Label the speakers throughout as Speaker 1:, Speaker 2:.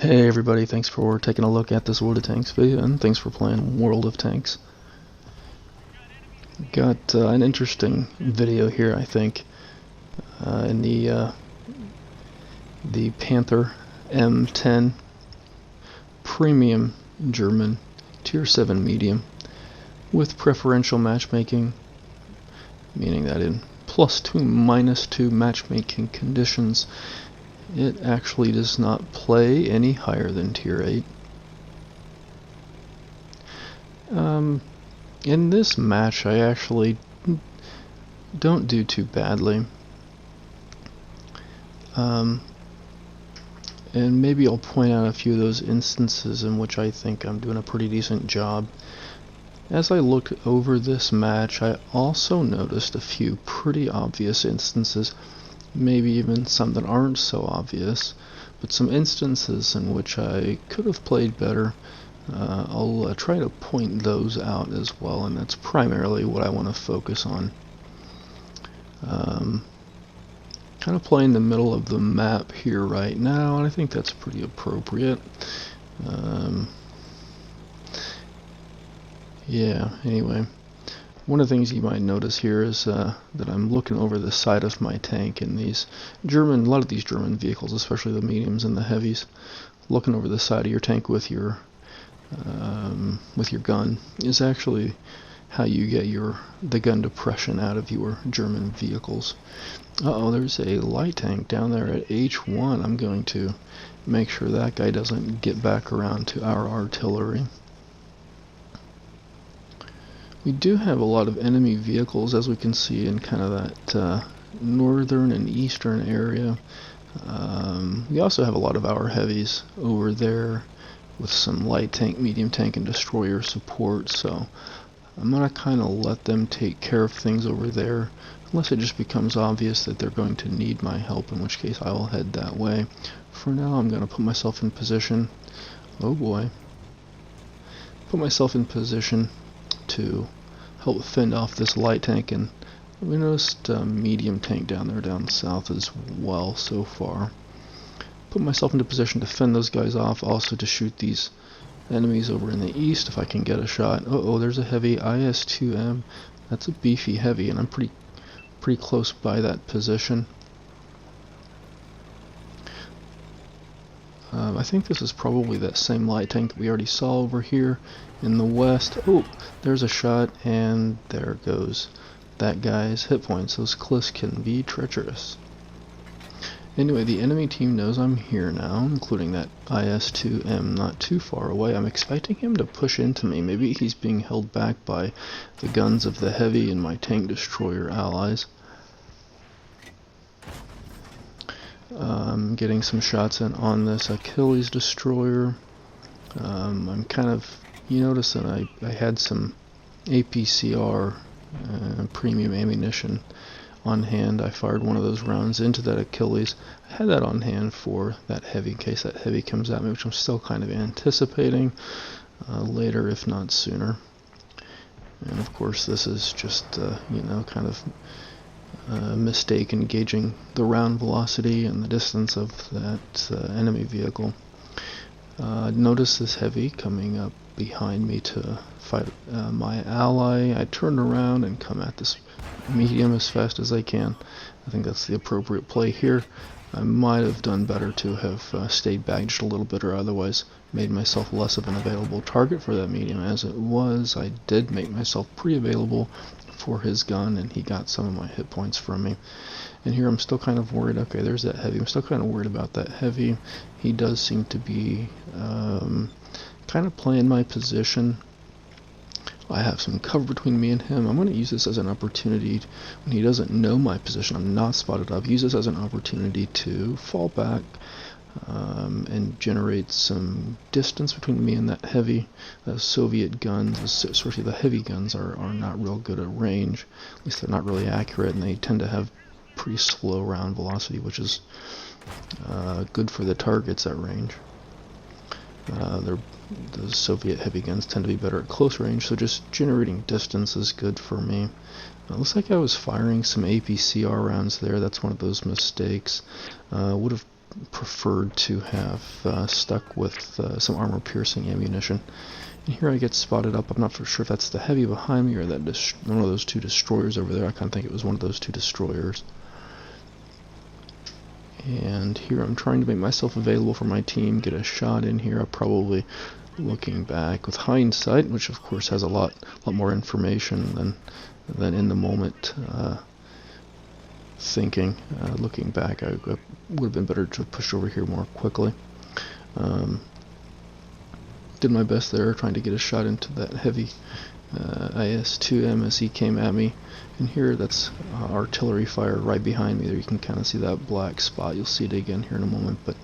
Speaker 1: Hey everybody, thanks for taking a look at this World of Tanks video, and thanks for playing World of Tanks. Got an interesting video here, I think, in the Panther M10 premium German tier 7 medium with preferential matchmaking, meaning that in +2, -2 matchmaking conditions it actually does not play any higher than tier 8. In this match I actually don't do too badly. And maybe I'll point out a few of those instances in which I think I'm doing a pretty decent job. As I looked over this match, I also noticed a few pretty obvious instances, maybe even some that aren't so obvious, but some instances in which I could have played better. I'll try to point those out as well, and that's primarily what I want to focus on. Kind of playing the middle of the map here right now, and I think that's pretty appropriate. Yeah, anyway, one of the things you might notice here is that I'm looking over the side of my tank in these a lot of these German vehicles, especially the mediums and the heavies. Looking over the side of your tank with your gun is actually how you get the gun depression out of your German vehicles. Uh-oh, there's a light tank down there at H1. I'm going to make sure that guy doesn't get back around to our artillery. We do have a lot of enemy vehicles, as we can see in kind of that northern and eastern area. We also have a lot of our heavies over there with some light tank, medium tank, and destroyer support, so I'm going to kind of let them take care of things over there, unless it just becomes obvious that they're going to need my help, in which case I will head that way. For now, I'm going to put myself in position, oh boy, put myself in position to help fend off this light tank, and we noticed a medium tank down there down south as well so far. Put myself into position to fend those guys off, also to shoot these enemies over in the east if I can get a shot. Uh-oh, there's a heavy IS-2M. That's a beefy heavy, and I'm pretty close by that position. I think this is probably that same light tank that we already saw over here in the west. Oh, there's a shot, and there goes that guy's hit points. Those cliffs can be treacherous. Anyway, the enemy team knows I'm here now, including that IS-2M not too far away. I'm expecting him to push into me. Maybe he's being held back by the guns of the heavy and my tank destroyer allies. I'm getting some shots in on this Achilles destroyer. I'm kind of, you notice that I had some APCR premium ammunition on hand. I fired one of those rounds into that Achilles. I had that on hand for that heavy, in case that heavy comes at me, which I'm still kind of anticipating later, if not sooner. And of course, this is just, kind of a mistake in gauging the round velocity and the distance of that enemy vehicle. Notice this heavy coming up behind me to fight my ally. I turn around and come at this medium as fast as I can. I think that's the appropriate play here. I might have done better to have stayed back just a little bit, or otherwise made myself less of an available target for that medium. As it was, I did make myself pretty available for his gun, and he got some of my hit points from me. And here I'm still kind of worried. Okay, there's that heavy. I'm still kind of worried about that heavy. He does seem to be kind of playing my position. I have some cover between me and him. I'm going to use this as an opportunity when he doesn't know my position. I'm not spotted up. Use this as an opportunity to fall back and generate some distance between me and that heavy. Soviet guns, especially the heavy guns, are not real good at range. At least they're not really accurate, and they tend to have pretty slow round velocity, which is good for the targets at range. The Soviet heavy guns tend to be better at close range, so just generating distance is good for me. It looks like I was firing some APCR rounds there. That's one of those mistakes. Would have preferred to have stuck with some armor-piercing ammunition. And here I get spotted up. I'm not for sure if that's the heavy behind me or that one of those two destroyers over there. I kind of think it was one of those two destroyers. And here I'm trying to make myself available for my team, get a shot in here. I'm probably looking back with hindsight, which of course has a lot more information than in the moment thinking. Looking back, I would have been better to push over here more quickly. Did my best there, trying to get a shot into that heavy IS-2M as he came at me. And here, that's artillery fire right behind me there. You can kind of see that black spot. You'll see it again here in a moment. But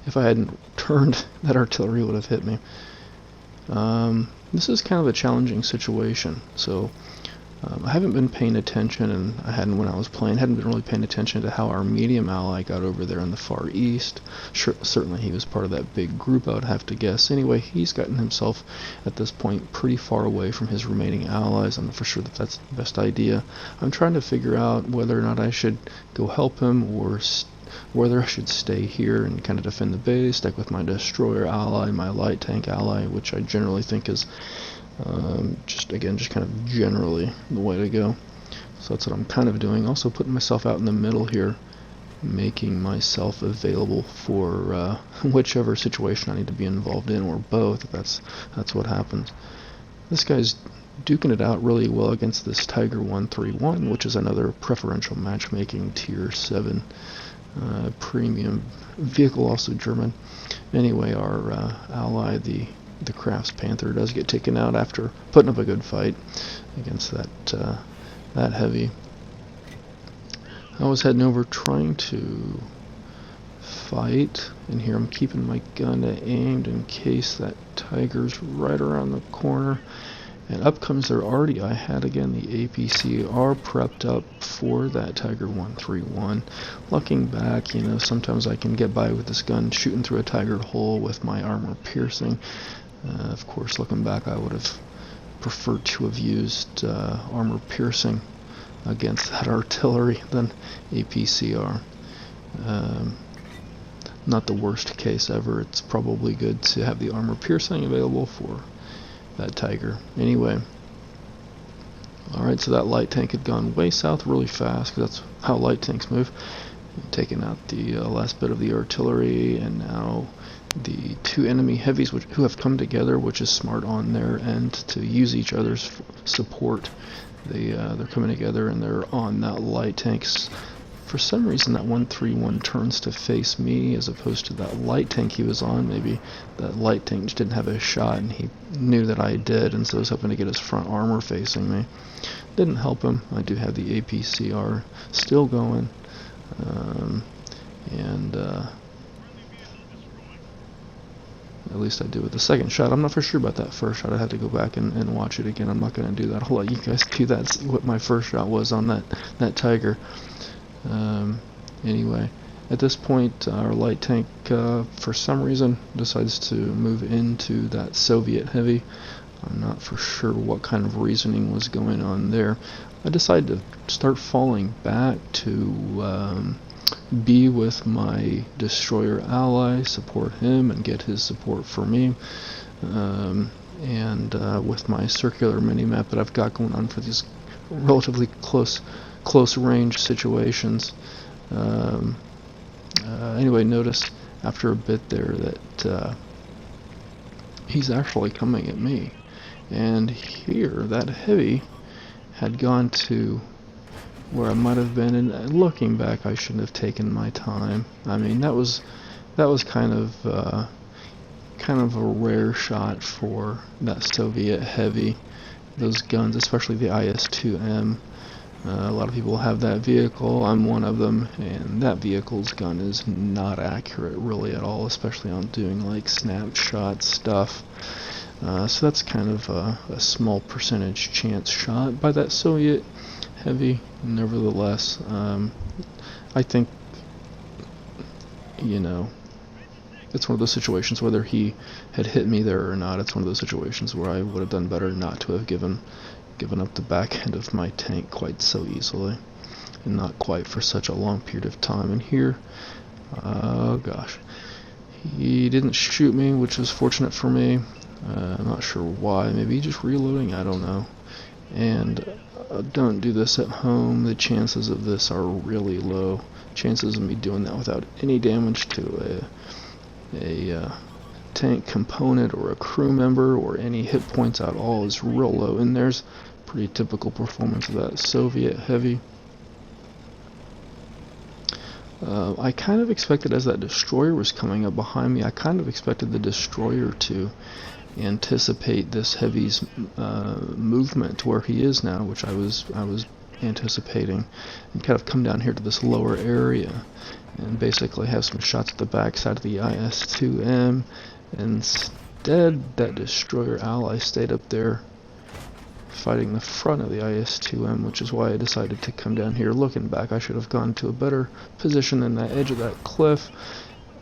Speaker 1: if I hadn't turned, that artillery would have hit me. This is kind of a challenging situation. So I haven't been paying attention, and I hadn't when I was playing, hadn't been really paying attention to how our medium ally got over there in the far east. Certainly he was part of that big group, I would have to guess. Anyway, he's gotten himself at this point pretty far away from his remaining allies. I'm not for sure that that's the best idea. I'm trying to figure out whether or not I should go help him or whether I should stay here and kind of defend the base, stick with my destroyer ally, my light tank ally, which I generally think is just kind of generally the way to go. So that's what I'm kind of doing. Also putting myself out in the middle here, making myself available for whichever situation I need to be involved in, or both. That's what happens. This guy's duking it out really well against this Tiger 131, which is another preferential matchmaking tier 7 premium vehicle, also German. Anyway, our ally, the Crafts Panther, does get taken out after putting up a good fight against that heavy. I was heading over trying to fight, and here I'm keeping my gun aimed in case that Tiger's right around the corner. And up comes their arty. I had again the APCR prepped up for that Tiger 131. Looking back, you know, sometimes I can get by with this gun shooting through a Tiger hole with my armor piercing. Of course, looking back, I would have preferred to have used armor piercing against that artillery than APCR. Not the worst case ever. It's probably good to have the armor piercing available for that Tiger. Anyway, alright, so that light tank had gone way south really fast, because that's how light tanks move. Taking out the last bit of the artillery, and now the two enemy heavies who have come together, which is smart on their end to use each other's support. They're coming together and they're on that light tanks. For some reason that 131 turns to face me as opposed to that light tank he was on. Maybe that light tank just didn't have a shot and he knew that I did, and so he was hoping to get his front armor facing me. Didn't help him. I do have the APCR still going. At least I do with the second shot. I'm not for sure about that first shot. I had to go back and watch it again. I'm not going to do that. I'll let you guys do that, see what my first shot was on that Tiger. Anyway, at this point, our light tank, for some reason, decides to move into that Soviet heavy. I'm not for sure what kind of reasoning was going on there. I decided to start falling back to be with my destroyer ally, support him, and get his support for me. With my circular mini-map that I've got going on for these relatively close range situations. Anyway, notice after a bit there that he's actually coming at me, and here that heavy had gone to where I might have been, and looking back I shouldn't have taken my time. I mean, that was kind of a rare shot for that Soviet heavy. Those guns, especially the IS-2M. A lot of people have that vehicle. I'm one of them, and that vehicle's gun is not accurate really at all, especially on doing like snapshot stuff. So that's kind of a small percentage chance shot by that Soviet heavy. Nevertheless, I think, you know, it's one of those situations, whether he had hit me there or not, it's one of those situations where I would have done better not to have given up the back end of my tank quite so easily, and not quite for such a long period of time. And here Oh gosh. He didn't shoot me, which was fortunate for me. I'm not sure why. Maybe just reloading, I don't know. And don't do this at home. The chances of this are really low. Chances of me doing that without any damage to a tank component or a crew member or any hit points at all is real low. And there's pretty typical performance of that Soviet heavy. I kind of expected, as that destroyer was coming up behind me, I kind of expected the destroyer to anticipate this heavy's movement to where he is now, which I was anticipating, and kind of come down here to this lower area and basically have some shots at the backside of the IS-2M. Instead, that destroyer ally stayed up there fighting the front of the IS-2M, which is why I decided to come down here. Looking back, I should have gone to a better position than that edge of that cliff.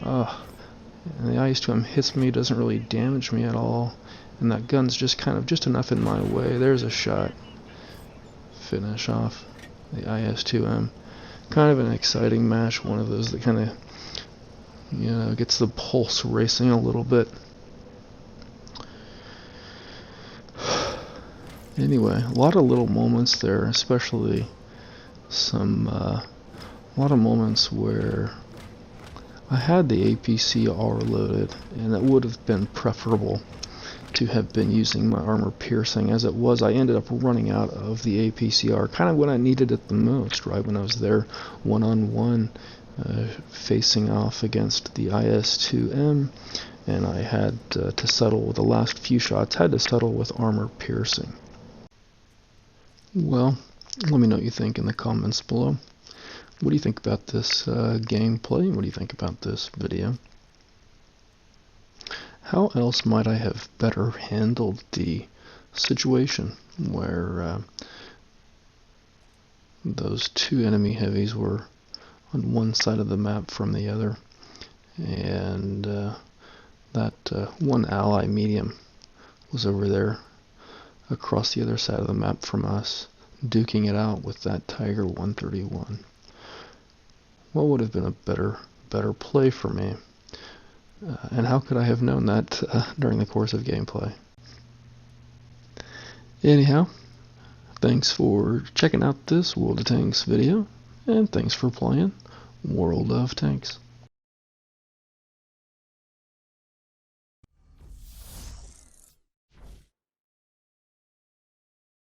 Speaker 1: And the IS-2M hits me, doesn't really damage me at all, and that gun's just kind of just enough in my way. There's a shot. Finish off the IS-2M. Kind of an exciting match, one of those that kind of, you know, gets the pulse racing a little bit. Anyway, a lot of little moments there, especially a lot of moments where I had the APCR loaded, and it would have been preferable to have been using my armor piercing. As it was, I ended up running out of the APCR kind of when I needed it the most, right when I was there one-on-one facing off against the IS-2M, and I had to settle with the last few shots, had to settle with armor piercing. Well, let me know what you think in the comments below. What do you think about this gameplay? What do you think about this video? How else might I have better handled the situation where those two enemy heavies were on one side of the map from the other, and that one ally medium was over there across the other side of the map from us, duking it out with that Tiger 131. What would have been a better play for me? And how could I have known that during the course of gameplay? Anyhow, thanks for checking out this World of Tanks video, and thanks for playing World of Tanks.